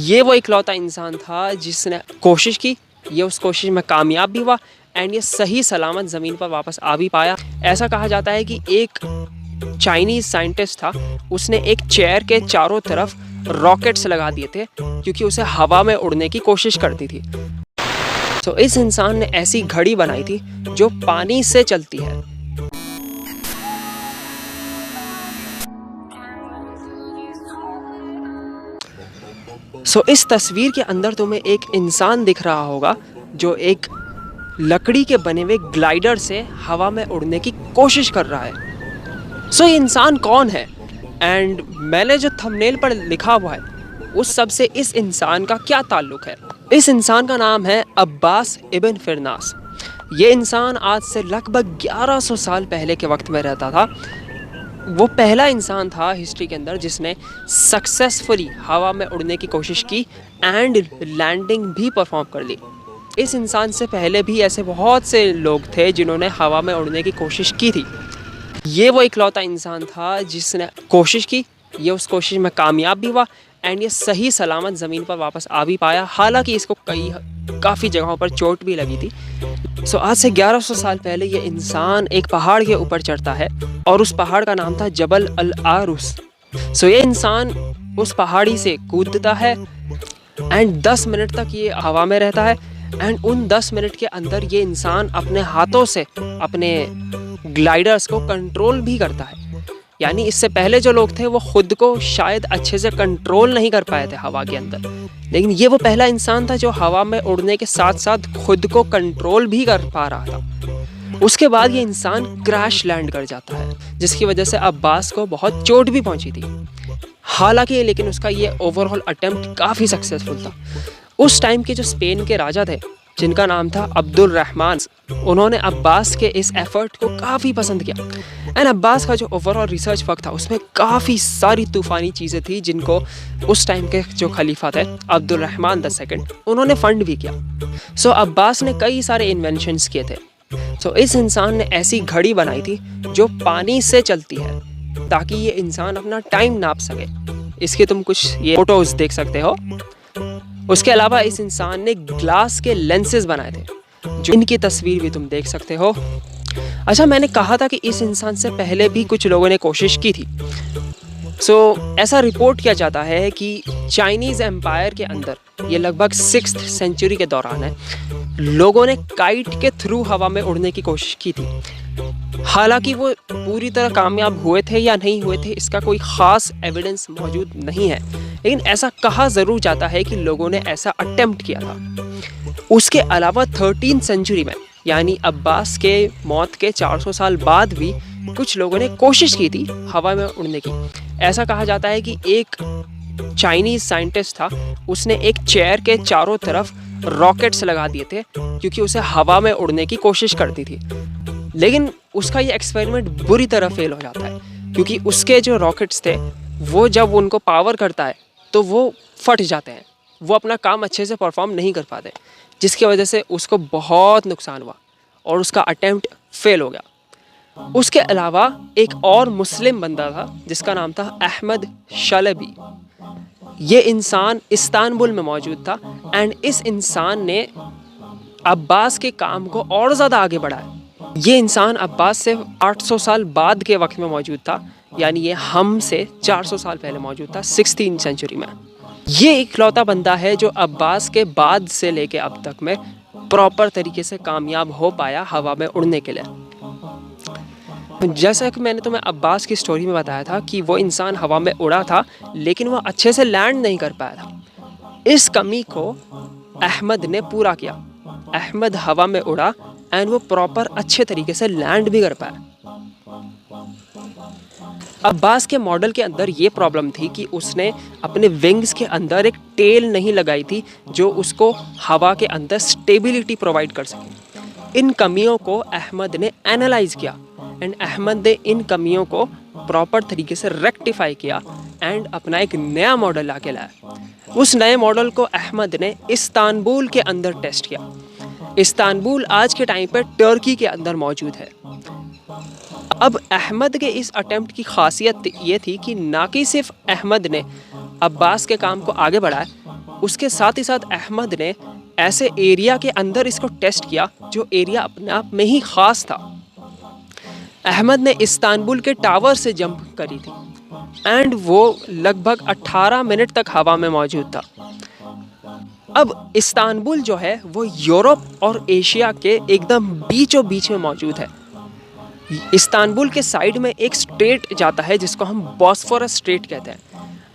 ये वो इकलौता इंसान था जिसने कोशिश की, ये उस कोशिश में कामयाब भी हुआ एंड ये सही सलामत ज़मीन पर वापस आ भी पाया। ऐसा कहा जाता है कि एक चाइनीज़ साइंटिस्ट था, उसने एक चेयर के चारों तरफ रॉकेट्स लगा दिए थे क्योंकि उसे हवा में उड़ने की कोशिश करती थी। तो इस इंसान ने ऐसी घड़ी बनाई थी जो पानी से चलती है। इस तस्वीर के अंदर तुम्हें एक इंसान दिख रहा होगा जो एक लकड़ी के बने हुए ग्लाइडर से हवा में उड़ने की कोशिश कर रहा है। ये इंसान कौन है एंड मैंने जो थंबनेल पर लिखा हुआ है उस सब से इस इंसान का क्या ताल्लुक है। इस इंसान का नाम है अब्बास इब्न फिरनास। ये इंसान आज से लगभग 1100 साल पहले के वक्त में रहता था। वो पहला इंसान था हिस्ट्री के अंदर जिसने सक्सेसफुली हवा में उड़ने की कोशिश की एंड लैंडिंग भी परफॉर्म कर ली। इस इंसान से पहले भी ऐसे बहुत से लोग थे जिन्होंने हवा में उड़ने की कोशिश की थी। ये वो इकलौता इंसान था जिसने कोशिश की, ये उस कोशिश में कामयाब भी हुआ एंड ये सही सलामत ज़मीन पर वापस आ भी पाया। हालांकि इसको काफ़ी जगहों पर चोट भी लगी थी। आज से 1100 साल पहले ये इंसान एक पहाड़ के ऊपर चढ़ता है और उस पहाड़ का नाम था जबल अल आरुस। ये इंसान उस पहाड़ी से कूदता है एंड 10 मिनट तक ये हवा में रहता है एंड उन 10 मिनट के अंदर ये इंसान अपने हाथों से अपने ग्लाइडर्स को कंट्रोल भी करता है। यानी इससे पहले जो लोग थे वो खुद को शायद अच्छे से कंट्रोल नहीं कर पाए थे हवा के अंदर, लेकिन ये वो पहला इंसान था जो हवा में उड़ने के साथ साथ खुद को कंट्रोल भी कर पा रहा था। उसके बाद ये इंसान क्रैश लैंड कर जाता है जिसकी वजह से अब्बास को बहुत चोट भी पहुंची थी। हालांकि लेकिन उसका ये ओवरऑल अटेम्प्ट काफ़ी सक्सेसफुल था। उस टाइम के जो स्पेन के राजा थे जिनका नाम था अब्दुल रहमान, उन्होंने अब्बास के इस एफर्ट को काफ़ी पसंद किया एंड अब्बास का जो ओवरऑल रिसर्च वर्क था उसमें काफ़ी सारी तूफ़ानी चीज़ें थी जिनको उस टाइम के जो खलीफा थे अब्दुल रहमान II उन्होंने फंड भी किया। अब्बास ने कई सारे इन्वेंशंस किए थे। इस इंसान ने ऐसी घड़ी बनाई थी जो पानी से चलती है ताकि ये इंसान अपना टाइम नाप सके। इसके तुम कुछ ये फोटोज़ देख सकते हो। उसके अलावा इस इंसान ने ग्लास के लेंसेज बनाए थे जो इनकी तस्वीर भी तुम देख सकते हो। अच्छा, मैंने कहा था कि इस इंसान से पहले भी कुछ लोगों ने कोशिश की थी। ऐसा रिपोर्ट किया जाता है कि चाइनीज़ एम्पायर के अंदर, ये लगभग 6th सेंचुरी के दौरान है, लोगों ने काइट के थ्रू हवा में उड़ने की कोशिश की थी। हालांकि वो पूरी तरह कामयाब हुए थे या नहीं हुए थे इसका कोई ख़ास एविडेंस मौजूद नहीं है, लेकिन ऐसा कहा ज़रूर जाता है कि लोगों ने ऐसा अटेम्प्ट किया था। उसके अलावा 13th सेंचुरी में यानी अब्बास के मौत के 400 साल बाद भी कुछ लोगों ने कोशिश की थी हवा में उड़ने की। ऐसा कहा जाता है कि एक चाइनीज़ साइंटिस्ट था, उसने एक चेयर के चारों तरफ रॉकेट्स लगा दिए थे क्योंकि उसे हवा में उड़ने की कोशिश करती थी। लेकिन उसका ये एक्सपेरिमेंट बुरी तरह फेल हो जाता है क्योंकि उसके जो रॉकेट्स थे वो जब उनको पावर करता है तो वो फट जाते हैं, वो अपना काम अच्छे से परफॉर्म नहीं कर पाते, जिसकी वजह से उसको बहुत नुकसान हुआ और उसका अटेम्प्ट फेल हो गया। उसके अलावा एक और मुस्लिम बंदा था जिसका नाम था अहमद शलबी। ये इंसान इस्तांबुल में मौजूद था एंड इस इंसान ने अब्बास के काम को और ज़्यादा आगे बढ़ाया। ये इंसान अब्बास से 800 साल बाद के वक्त में मौजूद था, यानी ये हम से 400 साल पहले मौजूद था 16th सेंचुरी में। ये इकलौता बंदा है जो अब्बास के बाद से लेके अब तक में प्रॉपर तरीके से कामयाब हो पाया हवा में उड़ने के लिए। जैसा कि मैंने तुम्हें अब्बास की स्टोरी में बताया था कि वो इंसान हवा में उड़ा था लेकिन वो अच्छे से लैंड नहीं कर पाया था। इस कमी को अहमद ने पूरा किया। अहमद हवा में उड़ा एंड वो प्रॉपर अच्छे तरीके से लैंड भी कर पाया। अब्बास के मॉडल के अंदर ये प्रॉब्लम थी कि उसने अपने विंग्स के अंदर एक टेल नहीं लगाई थी जो उसको हवा के अंदर स्टेबिलिटी प्रोवाइड कर सके। इन कमियों को अहमद ने एनालाइज किया एंड अहमद ने इन कमियों को प्रॉपर तरीके से रेक्टिफाई किया एंड अपना एक नया मॉडल लाके लाया। उस नए मॉडल को अहमद ने इस्तांबुल के अंदर टेस्ट किया। इस्तांबुल आज के टाइम पर टर्की के अंदर मौजूद है। अब अहमद के इस अटेम्प्ट की खासियत ये थी कि ना कि सिर्फ अहमद ने अब्बास के काम को आगे बढ़ाया, उसके साथ ही साथ अहमद ने ऐसे एरिया के अंदर इसको टेस्ट किया जो एरिया अपने आप में ही ख़ास था। अहमद ने इस्तांबुल के टावर से जंप करी थी एंड वो लगभग 18 मिनट तक हवा में मौजूद था। अब इस्तांबुल जो है वो यूरोप और एशिया के एकदम बीचों बीच में मौजूद है। इस्तांबुल के साइड में एक स्ट्रेट जाता है जिसको हम बॉस्फोरस स्ट्रेट कहते हैं।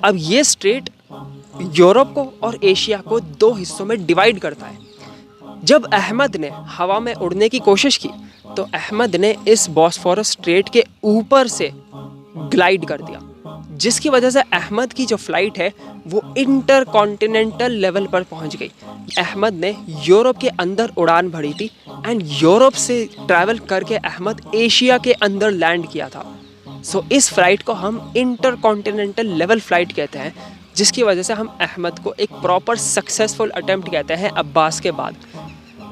अब ये स्ट्रेट यूरोप को और एशिया को दो हिस्सों में डिवाइड करता है। जब अहमद ने हवा में उड़ने की कोशिश की तो अहमद ने इस बॉस्फोरस स्ट्रेट के ऊपर से ग्लाइड कर दिया, जिसकी वजह से अहमद की जो फ्लाइट है वो इंटर कॉन्टिनेंटल लेवल पर पहुंच गई। अहमद ने यूरोप के अंदर उड़ान भरी थी एंड यूरोप से ट्रैवल करके अहमद एशिया के अंदर लैंड किया था। सो इस फ्लाइट को हम इंटर कॉन्टिनेंटल लेवल फ्लाइट कहते हैं, जिसकी वजह से हम अहमद को एक प्रॉपर सक्सेसफुल अटेम्प्ट कहते हैं अब्बास के बाद।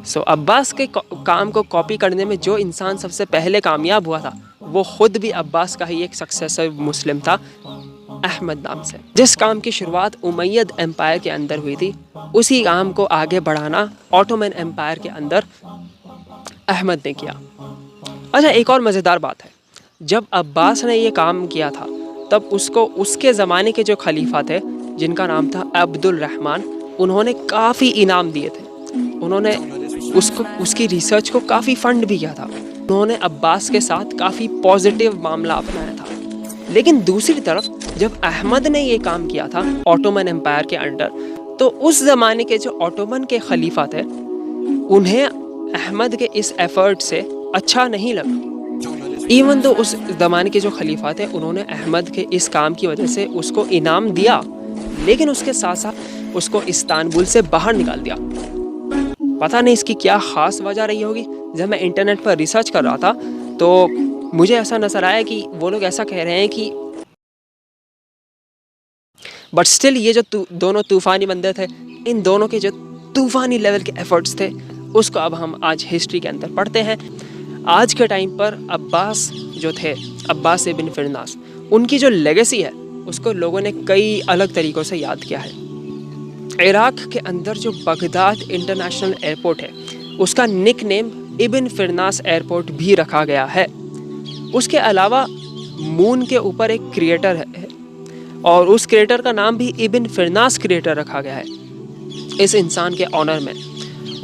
सो अब्बास के काम को कॉपी करने में जो इंसान सबसे पहले कामयाब हुआ था वो खुद भी अब्बास का ही एक सक्सेसर मुस्लिम था, अहमद नाम से। जिस काम की शुरुआत उमैयद एम्पायर के अंदर हुई थी उसी काम को आगे बढ़ाना ऑटोमन एम्पायर के अंदर अहमद ने किया। अच्छा, एक और मज़ेदार बात है, जब अब्बास ने ये काम किया था तब उसको उसके ज़माने के जो खलीफा थे जिनका नाम था अब्दुल रहमान, उन्होंने काफ़ी इनाम दिए थे। उन्होंने उसकी रिसर्च को काफ़ी फंड भी किया था। उन्होंने अब्बास के साथ काफ़ी पॉजिटिव मामला अपनाया था। लेकिन दूसरी तरफ जब अहमद ने ये काम किया था ऑटोमन एम्पायर के अंडर, तो उस ज़माने के जो ऑटोमन के खलीफा थे उन्हें अहमद के इस एफर्ट से अच्छा नहीं लगा। इवन तो उस ज़माने के जो खलीफा थे उन्होंने अहमद के इस काम की वजह से उसको इनाम दिया, लेकिन उसके साथ साथ उसको इस्तांबुल से बाहर निकाल दिया। पता नहीं इसकी क्या ख़ास वजह रही होगी। जब मैं इंटरनेट पर रिसर्च कर रहा था तो मुझे ऐसा नज़र आया कि वो लोग ऐसा कह रहे हैं कि बट स्टिल ये जो दोनों तूफ़ानी बंदे थे, इन दोनों के जो तूफ़ानी लेवल के एफर्ट्स थे उसको अब हम आज हिस्ट्री के अंदर पढ़ते हैं। आज के टाइम पर अब्बास जो थे, अब्बास इब्न फिरनास, उनकी जो लेगेसी है उसको लोगों ने कई अलग तरीक़ों से याद किया है। इराक़ के अंदर जो बगदाद इंटरनेशनल एयरपोर्ट है उसका निक नेम इब्न फिरनास एयरपोर्ट भी रखा गया है। उसके अलावा मून के ऊपर एक क्रिएटर है और उस क्रिएटर का नाम भी इब्न फिरनास क्रिएटर रखा गया है इस इंसान के ऑनर में।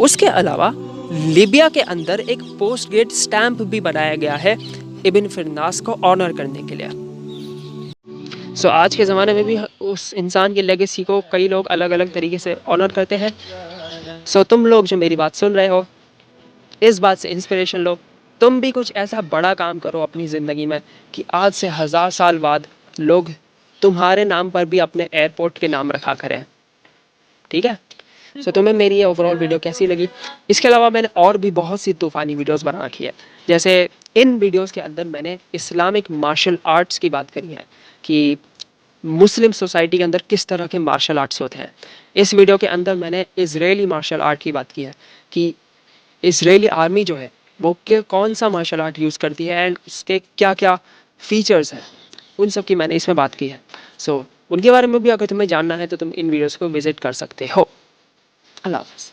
उसके अलावा लीबिया के अंदर एक पोस्ट गेट स्टैम्प भी बनाया गया है इब्न फिरनास को ऑनर करने के लिए। सो आज के ज़माने में भी उस इंसान की लेगेसी को कई लोग अलग अलग तरीके से ऑनर करते हैं। सो तुम लोग जो मेरी बात सुन रहे हो, इस बात से इंस्पिरेशन लो, तुम भी कुछ ऐसा बड़ा काम करो अपनी ज़िंदगी में कि आज से 1000 साल बाद लोग तुम्हारे नाम पर भी अपने एयरपोर्ट के नाम रखा करें। ठीक है? सो तुम्हें मेरी ये ओवरऑल वीडियो कैसी लगी? इसके अलावा मैंने और भी बहुत सी तूफ़ानी वीडियोस बना रखी है। जैसे इन वीडियोस के अंदर मैंने इस्लामिक मार्शल आर्ट्स की बात करी है कि मुस्लिम सोसाइटी के अंदर किस तरह के मार्शल आर्ट्स होते हैं। इस वीडियो के अंदर मैंने इजरायली मार्शल आर्ट की बात की है कि इजरायली आर्मी जो है वो कौन सा मार्शल आर्ट यूज़ करती है एंड उसके क्या क्या फीचर्स हैं, उन सब की मैंने इसमें बात की है। सो उनके बारे में भी अगर तुम्हें जानना है तो तुम इन वीडियोस को विजिट कर सकते हो। अल्लाह हाफ़िज़।